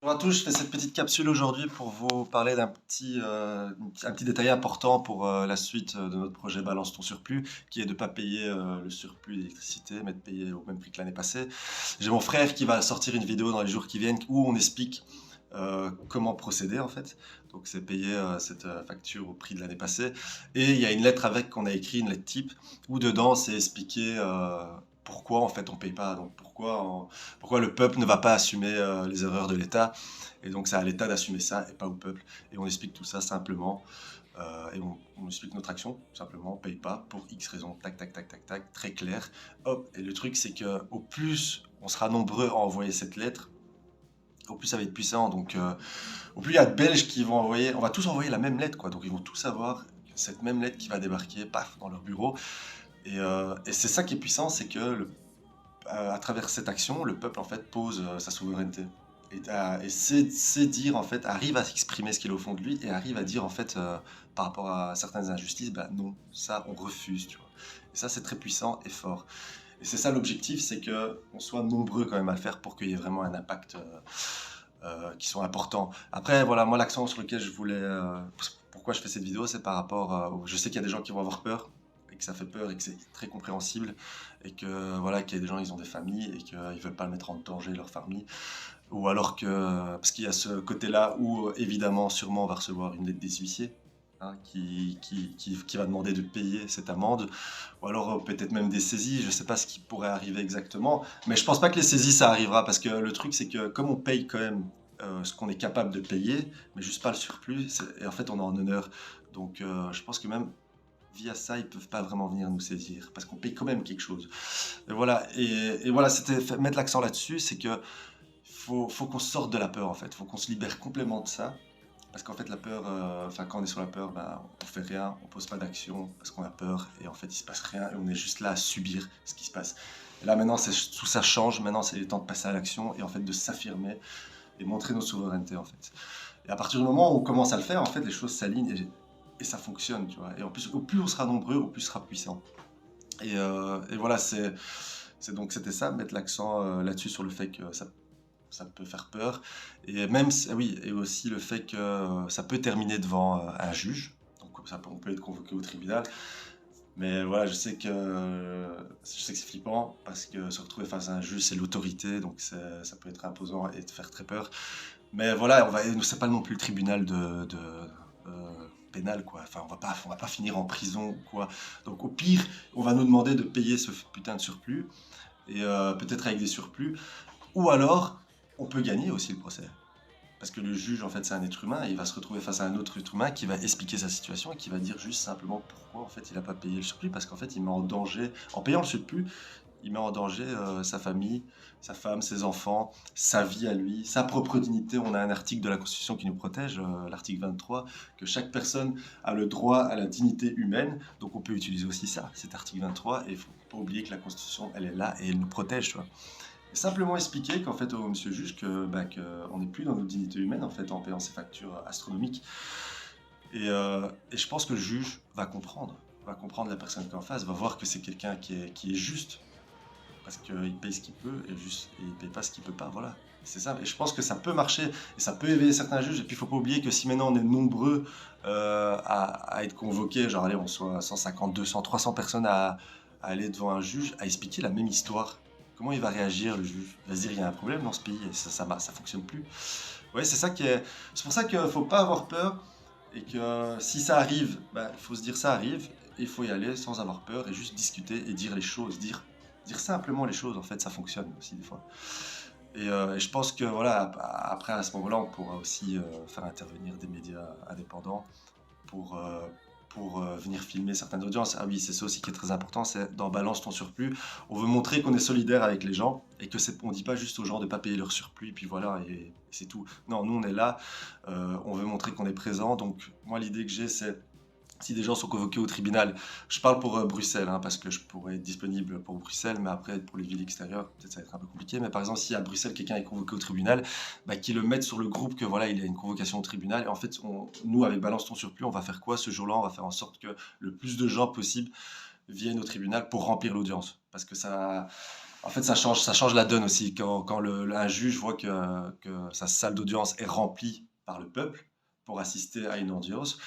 Bonjour à tous, je fais cette petite capsule aujourd'hui pour vous parler un petit détail important pour la suite de notre projet Balance ton surplus, qui est de ne pas payer le surplus d'électricité, mais de payer au même prix que l'année passée. J'ai mon frère qui va sortir une vidéo dans les jours qui viennent où on explique comment procéder en fait. Donc c'est payer cette facture au prix de l'année passée. Et il y a une lettre avec qu'on a écrit, une lettre type, où dedans c'est expliqué pourquoi en fait on paye pas. Donc pourquoi le peuple ne va pas assumer les erreurs de l'État. Et donc c'est à l'État d'assumer ça et pas au peuple. Et on explique tout ça simplement. On explique notre action, tout simplement, on paye pas pour X raisons, tac, tac, tac, tac, tac, très clair. Hop, et le truc c'est que au plus on sera nombreux à envoyer cette lettre, au plus ça va être puissant. Donc au plus il y a de Belges qui vont envoyer, on va tous envoyer la même lettre, quoi. Donc ils vont tous avoir cette même lettre qui va débarquer, paf, dans leur bureau. Et c'est ça qui est puissant, c'est que à travers cette action, le peuple en fait pose sa souveraineté. Et c'est dire en fait, arrive à s'exprimer ce qu'il a au fond de lui et arrive à dire en fait par rapport à certaines injustices, bah non, ça on refuse, tu vois. Et ça c'est très puissant et fort. Et c'est ça l'objectif, c'est que on soit nombreux quand même à le faire pour qu'il y ait vraiment un impact qui soit important. Après voilà, moi l'accent sur lequel je voulais, pourquoi je fais cette vidéo, c'est par rapport, je sais qu'il y a des gens qui vont avoir peur et que ça fait peur et que c'est très compréhensible et que voilà qu'il y a des gens ils ont des familles et qu'ils veulent pas mettre en danger leur famille ou alors que parce qu'il y a ce côté-là où évidemment sûrement on va recevoir une lettre des huissiers hein, qui va demander de payer cette amende ou alors peut-être même des saisies, je sais pas ce qui pourrait arriver exactement, mais je pense pas que les saisies ça arrivera parce que le truc c'est que comme on paye quand même ce qu'on est capable de payer, mais juste pas le surplus, et en fait on est en honneur. Donc je pense que même via ça, ils peuvent pas vraiment venir nous saisir parce qu'on paye quand même quelque chose. Et voilà, c'était mettre l'accent là-dessus, c'est que faut qu'on sorte de la peur en fait, faut qu'on se libère complètement de ça. Parce qu'en fait, la peur, enfin, quand on est sur la peur, ben, on fait rien, on pose pas d'action parce qu'on a peur et en fait, il se passe rien et on est juste là à subir ce qui se passe. Et là, maintenant, tout ça change. Maintenant, c'est le temps de passer à l'action et en fait de s'affirmer et montrer nos souverainetés en fait. Et à partir du moment où on commence à le faire, en fait, les choses s'alignent et ça fonctionne, tu vois. Et en plus, au plus on sera nombreux, au plus ce sera puissant. Et voilà, c'était ça, mettre l'accent là-dessus sur le fait que ça peut faire peur. Et même, oui, et aussi le fait que ça peut terminer devant un juge. Donc on peut être convoqué au tribunal. Mais voilà, je sais que c'est flippant parce que se retrouver face à un juge, c'est l'autorité, donc ça peut être imposant et te faire très peur. Mais voilà, c'est pas non plus le tribunal pénal, quoi. Enfin, on va pas finir en prison ou quoi. Donc au pire, on va nous demander de payer ce putain de surplus et peut-être avec des surplus. Ou alors, on peut gagner aussi le procès. Parce que le juge, en fait, c'est un être humain, et il va se retrouver face à un autre être humain qui va expliquer sa situation et qui va dire juste simplement pourquoi, en fait, il n'a pas payé le surplus. Parce qu'en fait, il met en danger, en payant le surplus, il met en danger sa famille, sa femme, ses enfants, sa vie à lui, sa propre dignité. On a un article de la Constitution qui nous protège, l'article 23, que chaque personne a le droit à la dignité humaine. Donc on peut utiliser aussi ça, cet article 23, et il ne faut pas oublier que la Constitution, elle est là et elle nous protège, tu vois. Et simplement expliquer qu'en fait au monsieur juge qu'on n'est plus dans notre dignité humaine en fait en payant ces factures astronomiques. Et je pense que le juge va comprendre la personne qui est en face, va voir que c'est quelqu'un qui est juste, parce qu'il paye ce qu'il peut et il paye pas ce qu'il peut pas, voilà. C'est ça, et je pense que ça peut marcher, et ça peut éveiller certains juges, et puis il faut pas oublier que si maintenant on est nombreux à être convoqués, genre allez, on soit 150, 200, 300 personnes à aller devant un juge, à expliquer la même histoire, comment il va réagir le juge? Il va se dire, il y a un problème dans ce pays, et ça fonctionne plus. Ouais, c'est pour ça qu'il faut pas avoir peur, et que si ça arrive, bah, il faut se dire ça arrive, et il faut y aller sans avoir peur, et juste discuter, et dire les choses, dire simplement les choses, en fait, ça fonctionne aussi des fois. Et je pense que voilà, après à ce moment-là, on pourra aussi faire intervenir des médias indépendants pour, euh, pour venir filmer certaines audiences. Ah oui, c'est ça aussi qui est très important, c'est dans Balance ton surplus. On veut montrer qu'on est solidaire avec les gens et que on dit pas juste aux gens de pas payer leur surplus, et puis voilà, et c'est tout. Non, nous on est là, on veut montrer qu'on est présent. Donc moi l'idée que j'ai, c'est si des gens sont convoqués au tribunal, je parle pour Bruxelles, hein, parce que je pourrais être disponible pour Bruxelles, mais après pour les villes extérieures, peut-être ça va être un peu compliqué. Mais par exemple, si à Bruxelles quelqu'un est convoqué au tribunal, bah, qu'ils le mettent sur le groupe que voilà, il y a une convocation au tribunal. Et en fait, nous avec Balance ton surplus, on va faire quoi ce jour-là? On va faire en sorte que le plus de gens possible viennent au tribunal pour remplir l'audience, parce que ça. En fait, ça change la donne aussi. Quand un juge voit que sa salle d'audience est remplie par le peuple pour assister à une audience,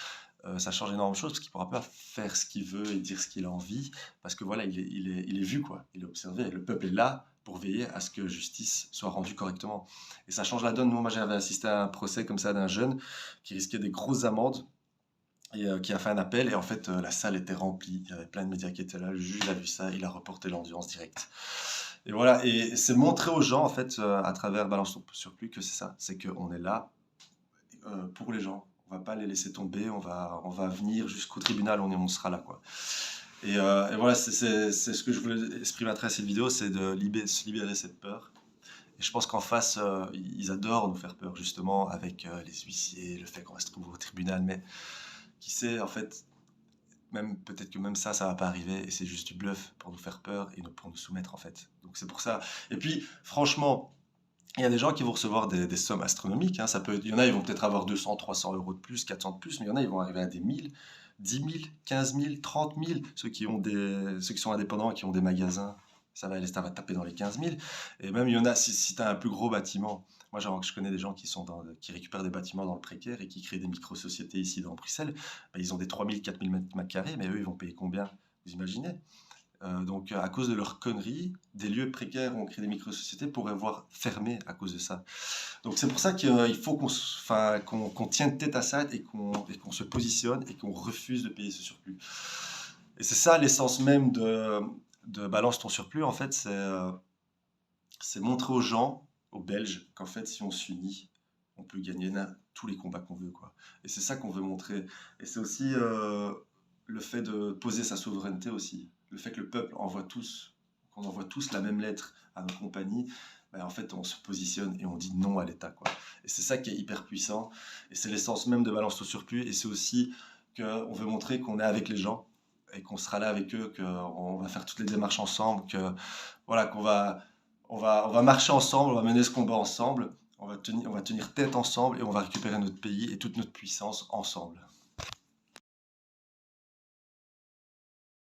ça change énormément de choses parce qu'il ne pourra pas faire ce qu'il veut et dire ce qu'il a envie parce que voilà, il est vu, quoi. Il est observé. Le peuple est là pour veiller à ce que justice soit rendue correctement. Et ça change la donne. Moi, j'avais assisté à un procès comme ça d'un jeune qui risquait des grosses amendes et qui a fait un appel. Et en fait, la salle était remplie. Il y avait plein de médias qui étaient là. Le juge il a vu ça. Il a reporté l'audience directe. Et voilà. Et c'est montrer aux gens, en fait, à travers Balance ton surplus, que c'est ça. C'est qu'on est là pour les gens. On va pas les laisser tomber. On va venir jusqu'au tribunal. On sera là, quoi. Et voilà, c'est ce que je voulais exprimer à travers cette vidéo, c'est de se libérer cette peur. Et je pense qu'en face, ils adorent nous faire peur, justement, avec les huissiers, le fait qu'on va se trouver au tribunal. Mais qui sait, en fait, même peut-être que même ça va pas arriver. Et c'est juste du bluff pour nous faire peur et pour nous soumettre, en fait. Donc c'est pour ça. Et puis, franchement, il y a des gens qui vont recevoir des sommes astronomiques, hein. Il y en a, ils vont peut-être avoir 200, 300 euros de plus, 400 de plus, mais il y en a, ils vont arriver à des 1000, 10 000, 15 000, 30 000. Ceux qui sont indépendants et qui ont des magasins, ça va taper dans les 15 000. Et même, il y en a, si tu as un plus gros bâtiment, moi, genre, je connais des gens qui récupèrent des bâtiments dans le précaire et qui créent des micro-sociétés ici dans Bruxelles. Ben, ils ont des 3 000, 4 000 mètres carrés, mais eux, ils vont payer combien? Vous imaginez? Donc, à cause de leurs conneries, des lieux précaires ont créé des micro-sociétés pour avoir fermé à cause de ça. Donc, c'est pour ça qu'il faut enfin, qu'on tienne tête à ça et qu'on se positionne et qu'on refuse de payer ce surplus. Et c'est ça l'essence même de Balance ton surplus, en fait, c'est montrer aux gens, aux Belges, qu'en fait, si on s'unit, on peut gagner tous les combats qu'on veut, quoi. Et c'est ça qu'on veut montrer. Et c'est aussi le fait de poser sa souveraineté aussi. Le fait que le peuple qu'on envoie tous la même lettre à nos compagnies, ben, en fait, on se positionne et on dit non à l'État, quoi. Et c'est ça qui est hyper puissant. Et c'est l'essence même de Balance ton surplus. Et c'est aussi qu'on veut montrer qu'on est avec les gens et qu'on sera là avec eux, qu'on va faire toutes les démarches ensemble, voilà, on va marcher ensemble, on va mener ce combat ensemble, on va tenir tête ensemble et on va récupérer notre pays et toute notre puissance ensemble.